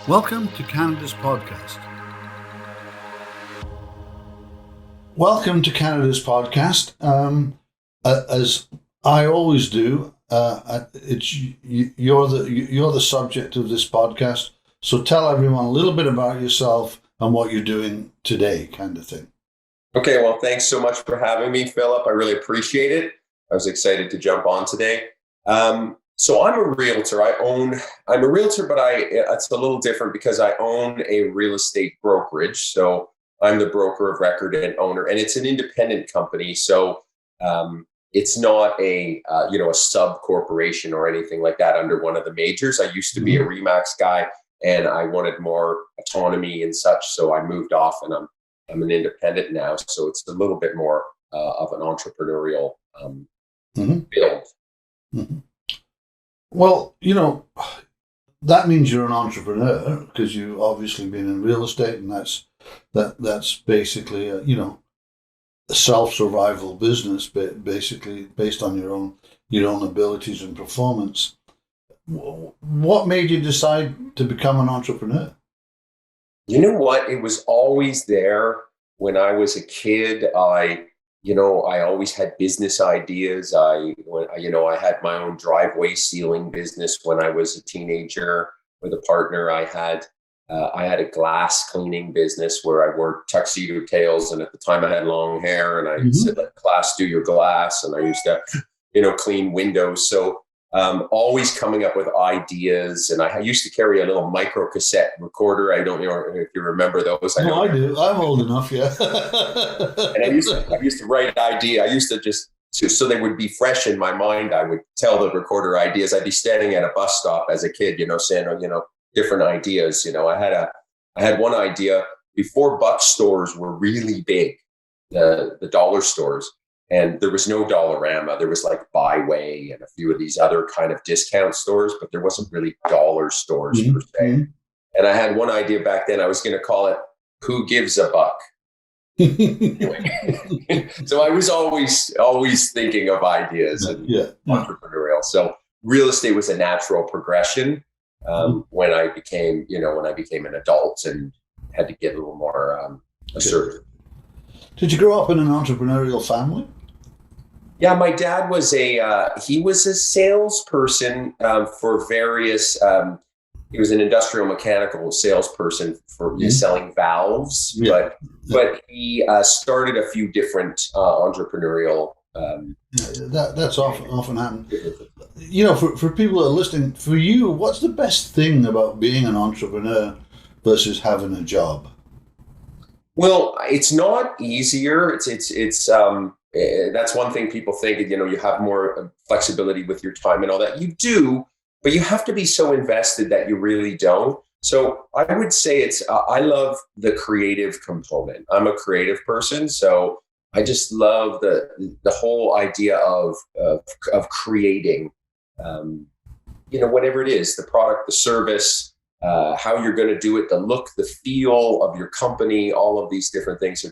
Welcome to Canada's podcast. Welcome to Canada's podcast. As I always do, you're the subject of this podcast. So tell everyone a little bit about yourself and what you're doing today, kind of thing. Okay, well, thanks so much for having me, Philip. I really appreciate it. I was excited to jump on today. So I'm a realtor. I'm a realtor, but it's a little different because I own a real estate brokerage. So I'm the broker of record and owner, and it's an independent company. So it's not a sub corporation or anything like that under one of the majors. I used to be a Remax guy, and I wanted more autonomy and such. So I moved off, and I'm an independent now. So it's a little bit more of an entrepreneurial build. Mm-hmm. Well, that means you're an entrepreneur because you've obviously been in real estate, and that's basically a self-survival business, basically based on your own abilities and performance. What made you decide to become an entrepreneur? You know what? It was always there when I was a kid. I always had business ideas. I had my own driveway sealing business when I was a teenager with a partner. I had a glass cleaning business where I wore tuxedo tails, and at the time I had long hair, and I said, "Let class do your glass," and I used to, clean windows. So always coming up with ideas, and I used to carry a little micro cassette recorder. I don't know if you remember those. I do. I'm old enough, yeah. And I used to write idea. I used to so they would be fresh in my mind. I would tell the recorder ideas. I'd be standing at a bus stop as a kid, saying, different ideas. I had one idea before buck stores were really big, the dollar stores. And there was no Dollarama. There was like Byway and a few of these other kind of discount stores, but there wasn't really dollar stores per se. And I had one idea back then. I was going to call it "Who Gives a Buck." So I was always thinking of ideas and entrepreneurial. So real estate was a natural progression when I became an adult and had to get a little more assertive. Did you grow up in an entrepreneurial family? Yeah, my dad was he was a salesperson for various. He was an industrial mechanical salesperson for selling valves, but he started a few different entrepreneurial. That's often happened. For people that are listening, for you, what's the best thing about being an entrepreneur versus having a job? Well, it's not easier. It's that's one thing people think, you have more flexibility with your time and all that. You do, but you have to be so invested that you really don't. So I would say I love the creative component. I'm a creative person, so I just love the whole idea of creating, whatever it is, the product, the service, how you're going to do it, the look, the feel of your company, all of these different things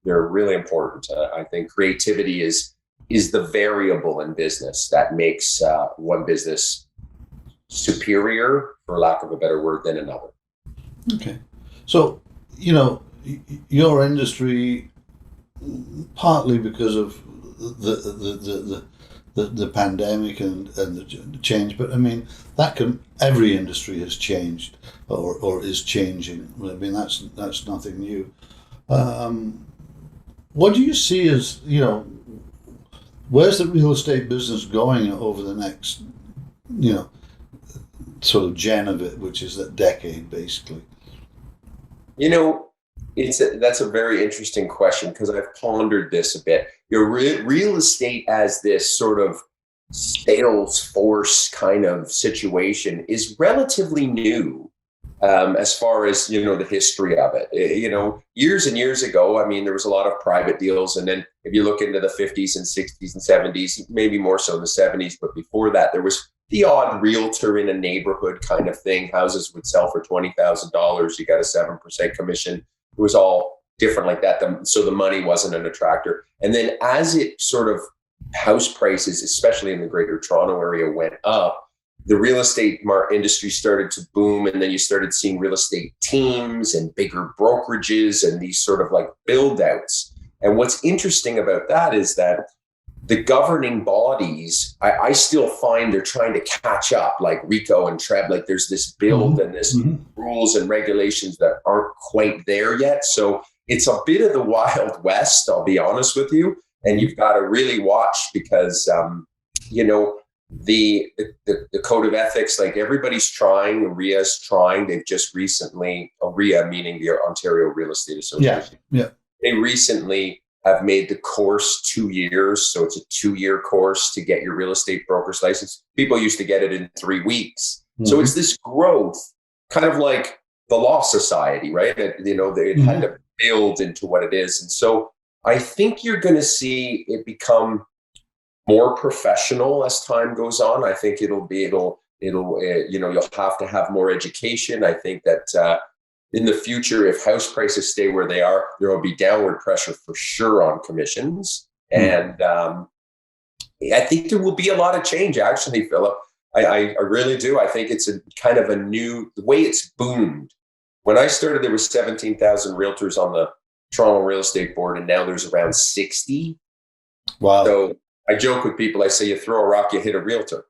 they're really important. I think creativity is the variable in business that makes one business superior, for lack of a better word, than another. Okay. So, your industry, partly because of the pandemic and the change, but I mean every industry has changed or is changing. I mean that's nothing new. What do you see as where's the real estate business going over the next sort of gen of it, which is that decade basically? That's a very interesting question because I've pondered this a bit. Real estate as this sort of sales force kind of situation is relatively new as far as, the history of it. Years and years ago, I mean, there was a lot of private deals. And then if you look into the 50s and 60s and 70s, maybe more so in the 70s, but before that, there was the odd realtor in a neighborhood kind of thing. Houses would sell for $20,000. You got a 7% commission. It was all different like that. So the money wasn't an attractor. And then as it sort of house prices, especially in the Greater Toronto area, went up, the real estate industry started to boom, and then you started seeing real estate teams and bigger brokerages and these sort of like build outs. And what's interesting about that is that the governing bodies, I still find they're trying to catch up, like Rico and Treb. Like there's this build and this rules and regulations that aren't quite there yet. So it's a bit of the Wild West, I'll be honest with you. And you've got to really watch because, the code of ethics, like everybody's trying, RIA's trying. They've just recently, RIA meaning the Ontario Real Estate Association. Yeah. They recently have made the course 2 years. So it's a 2-year course to get your real estate broker's license. People used to get it in 3 weeks. So it's this growth, kind of like the Law Society, right? That, they had to build into what it is. And so I think you're going to see it become more professional as time goes on. I think you'll have to have more education. I think that, in the future, if house prices stay where they are, there will be downward pressure for sure on commissions. And I think there will be a lot of change, actually, Philip. I really do. I think it's a kind of a new, the way it's boomed. When I started, there was 17,000 realtors on the Toronto Real Estate Board, and now there's around 60. Wow. So I joke with people, I say, you throw a rock, you hit a realtor.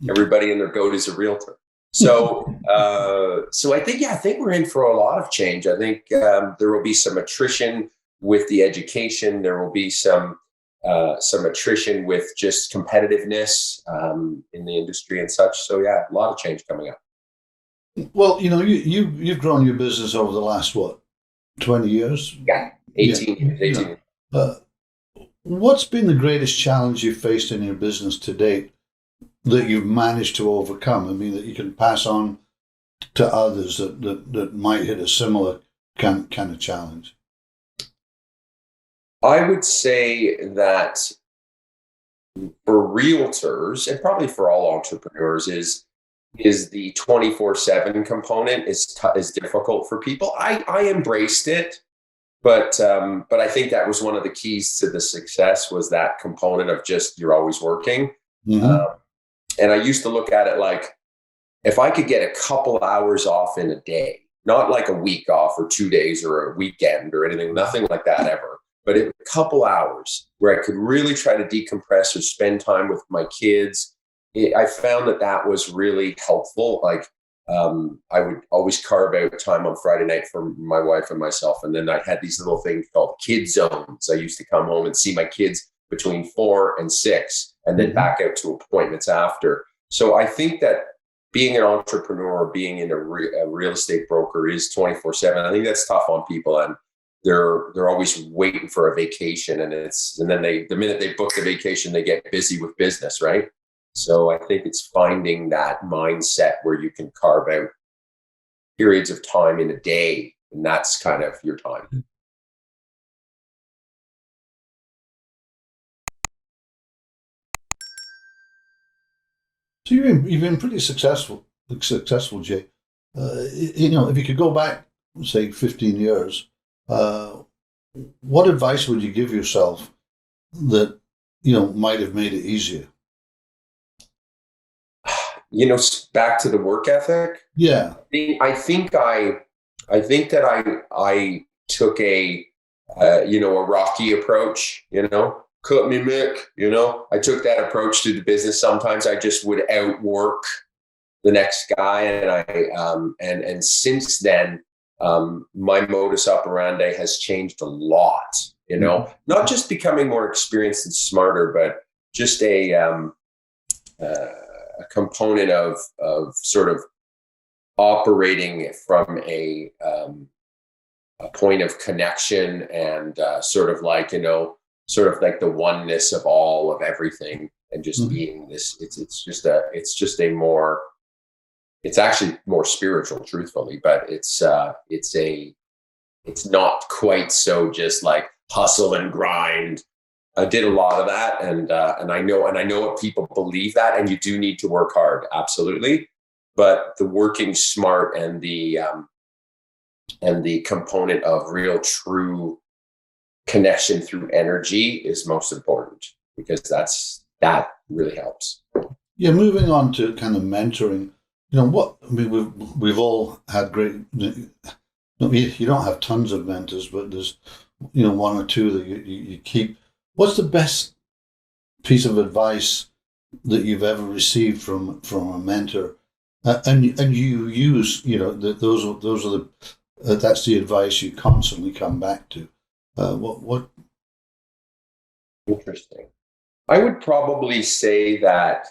Everybody and their goat is a realtor. So, I think we're in for a lot of change. I think there will be some attrition with the education. There will be some attrition with just competitiveness in the industry and such. So, yeah, a lot of change coming up. Well, you've grown your business over the last 20 years? Yeah, 18 years. What's been the greatest challenge you've faced in your business to date that you've managed to overcome? I mean, that you can pass on to others that might hit a similar kind of challenge? I would say that for realtors, and probably for all entrepreneurs, is the 24/7 component is difficult for people. I embraced it, but I think that was one of the keys to the success, was that component of just you're always working. And I used to look at it like, if I could get a couple hours off in a day, not like a week off or 2 days or a weekend or anything, nothing like that ever, but a couple hours where I could really try to decompress or spend time with my kids. I found that was really helpful. Like, I would always carve out time on Friday night for my wife and myself. And then I had these little things called kid zones. I used to come home and see my kids between 4 and 6, and then back out to appointments after. So I think that being an entrepreneur or being in a real estate broker is 24/7. I think that's tough on people, and they're always waiting for a vacation, and then the minute they book the vacation, they get busy with business, right? So I think it's finding that mindset where you can carve out periods of time in a day, and that's kind of your time. So you've been pretty successful, Jay. If you could go back, say, 15 years, what advice would you give yourself that might have made it easier? Back to the work ethic. Yeah, I think that I took a rocky approach. Cut me, Mick. I took that approach to the business. Sometimes I just would outwork the next guy, and since then, my modus operandi has changed a lot. Not just becoming more experienced and smarter, but just a component of sort of operating from a point of connection and sort of like the oneness of all of everything, and just being this. It's actually more spiritual, truthfully, but it's not quite so just like hustle and grind. I did a lot of that, and I know people believe that, and you do need to work hard, absolutely. But the working smart and the component of real, true connection through energy is most important, because that really helps. Yeah, moving on to kind of mentoring. What I mean, we've all had great. You don't have tons of mentors, but there's one or two that you keep. What's the best piece of advice that you've ever received from a mentor, and you use those are the that's the advice you constantly come back to. What? Interesting. I would probably say that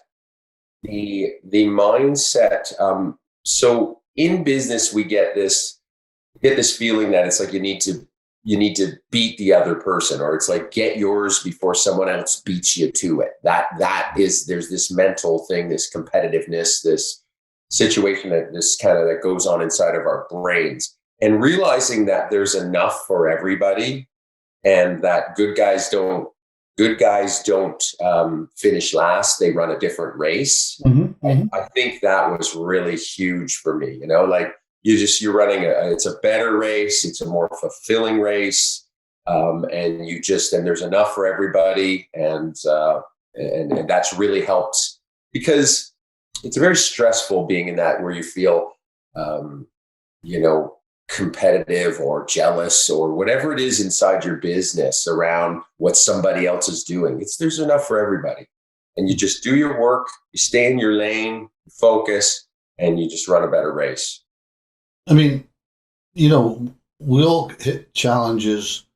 the mindset. So in business, we get this feeling that it's like you need to beat the other person, or it's like get yours before someone else beats you to it. That is, there's this mental thing, this competitiveness, this situation that goes on inside of our brains, and realizing that there's enough for everybody, and that good guys don't finish last. They run a different race. Mm-hmm, mm-hmm. I think that was really huge for me. Like you're running it's a better race. It's a more fulfilling race. And there's enough for everybody. And that's really helped, because it's very stressful being in that, where you feel, you know, competitive or jealous or whatever it is inside your business around what somebody else is doing. There's enough for everybody. And you just do your work, you stay in your lane, you focus, and you just run a better race. I mean, we all hit challenges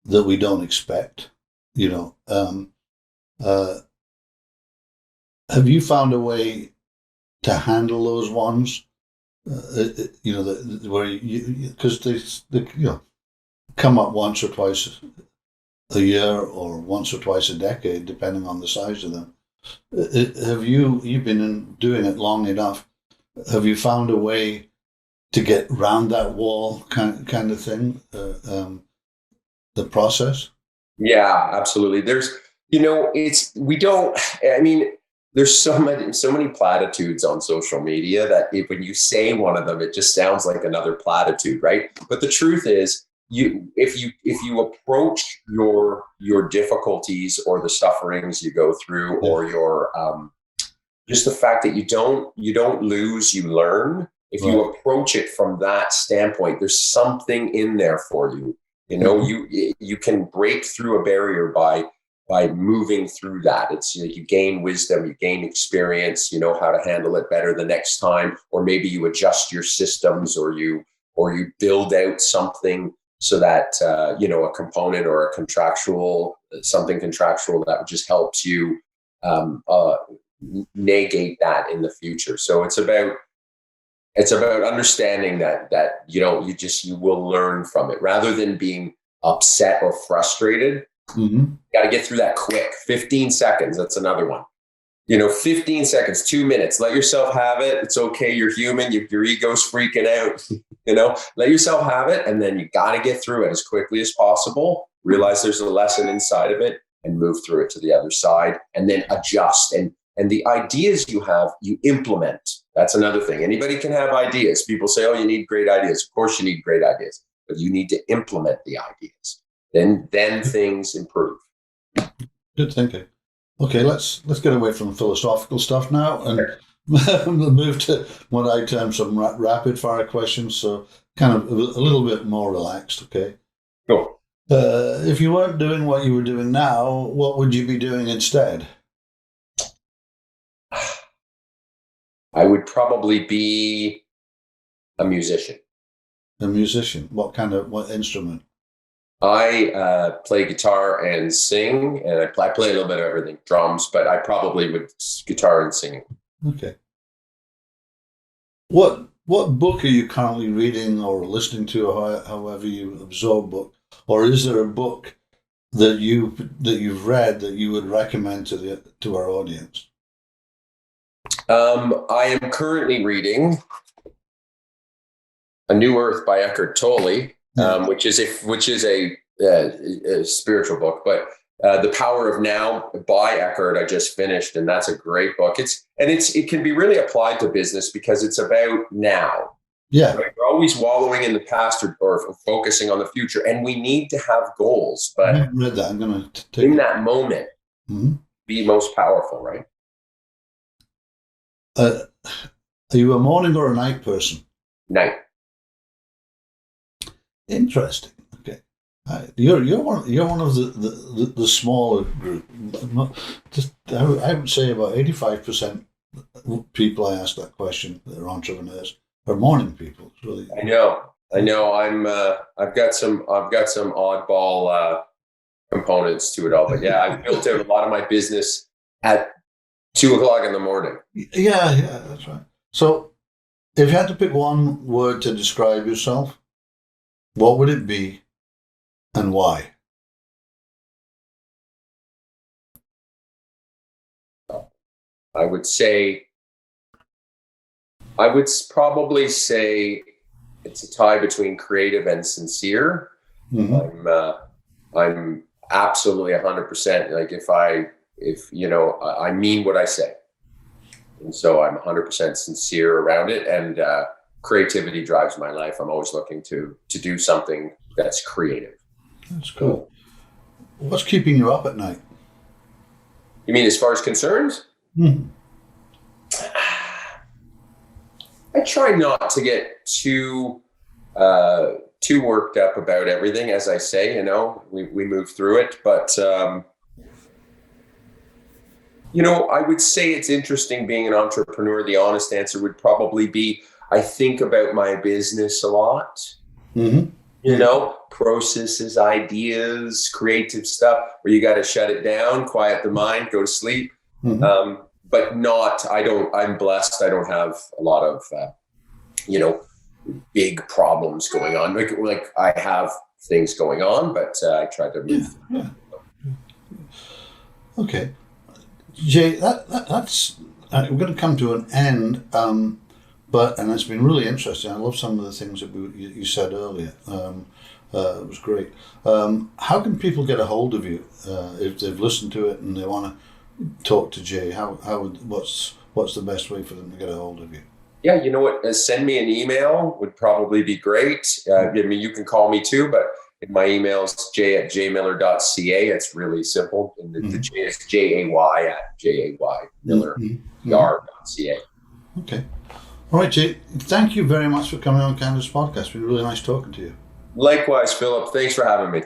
that we don't expect. You know, uh, have you found a way to handle those ones? Where because they come up once or twice a year or once or twice a decade, depending on the size of them. Have you've been doing it long enough? Have you found a way to get round that wall kind of thing? The process. Yeah, absolutely. We don't, I mean, there's so many platitudes on social media that when you say one of them, it just sounds like another platitude, right? But the truth is, if you approach your difficulties or the sufferings you go through, Yeah. or your just the fact that you don't lose, you learn. If you Right. approach it from that standpoint, there's something in there for you. Mm-hmm. You can break through a barrier by moving through that. You gain wisdom, you gain experience, you know how to handle it better the next time, or maybe you adjust your systems, or you build out something so that a component or a something contractual that just helps you um, uh, negate that in the future. So it's about understanding that you will learn from it, rather than being upset or frustrated. Mm-hmm. Got to get through that quick. 15 seconds. That's another one. 15 seconds, 2 minutes. Let yourself have it. It's okay. You're human. Your ego's freaking out. Let yourself have it. And then you got to get through it as quickly as possible. Realize there's a lesson inside of it, and move through it to the other side, and then adjust. And the ideas you have, you implement. That's another thing. Anybody can have ideas. People say, oh, you need great ideas. Of course you need great ideas, but you need to implement the ideas. Then things improve. Good thinking. Okay, let's get away from philosophical stuff now and move to what I term some rapid fire questions. So kind of a little bit more relaxed. Okay. Cool. If you weren't doing what you were doing now, what would you be doing instead? I would probably be a musician. A musician. What instrument? I play guitar and sing, and I play a little bit of everything, drums, but I probably would guitar and singing. Okay. What book are you currently reading or listening to, or however you absorb book? Or is there a book that you've read that you would recommend to our audience? I am currently reading A New Earth by Eckhart Tolle, Yeah. which is a spiritual book. But The Power of Now by Eckhart, I just finished, and that's a great book. It can be really applied to business, because it's about now. Yeah. Right? We're always wallowing in the past, or focusing on the future, and we need to have goals. I But haven't read that. I'm going to take in it. that moment, Mm-hmm. be most powerful, right? Are you a morning or a night person? Night. Interesting. Okay, you're one of the smaller group. I would say about 85% people I ask that question that are entrepreneurs are morning people. It's really. I know. I've got some oddball components to it all, but yeah, I've built out a lot of my business at 2 o'clock in the morning. Yeah, that's right. So, if you had to pick one word to describe yourself, what would it be, and why? I would say, I would probably say it's a tie between creative and sincere. Mm-hmm. I'm absolutely 100%. Like if I mean what I say, and so I'm 100% sincere around it. And creativity drives my life. I'm always looking to do something that's creative. That's cool. What's keeping you up at night? You mean as far as concerns? Mm-hmm. I try not to get too worked up about everything. As I say, we move through it, but I would say it's interesting being an entrepreneur. The honest answer would probably be I think about my business a lot. Mm-hmm. Processes, ideas, creative stuff where you got to shut it down, quiet the mind, go to sleep. Mm-hmm. But I'm blessed. I don't have a lot of, big problems going on. Like I have things going on, but I try to move. Yeah. Okay. Jay, that's we're going to come to an end, and it's been really interesting. I love some of the things that you said earlier. It was great. How can people get a hold of you if they've listened to it and they want to talk to Jay? What's the best way for them to get a hold of you? Yeah, you know what? Send me an email would probably be great. You can call me too, but my email is jay@jaymiller.ca. It's really simple. And the J is JAY@JAY-Miller.ca. Okay. All right, Jay. Thank you very much for coming on Canada's podcast. It's been really nice talking to you. Likewise, Philip. Thanks for having me.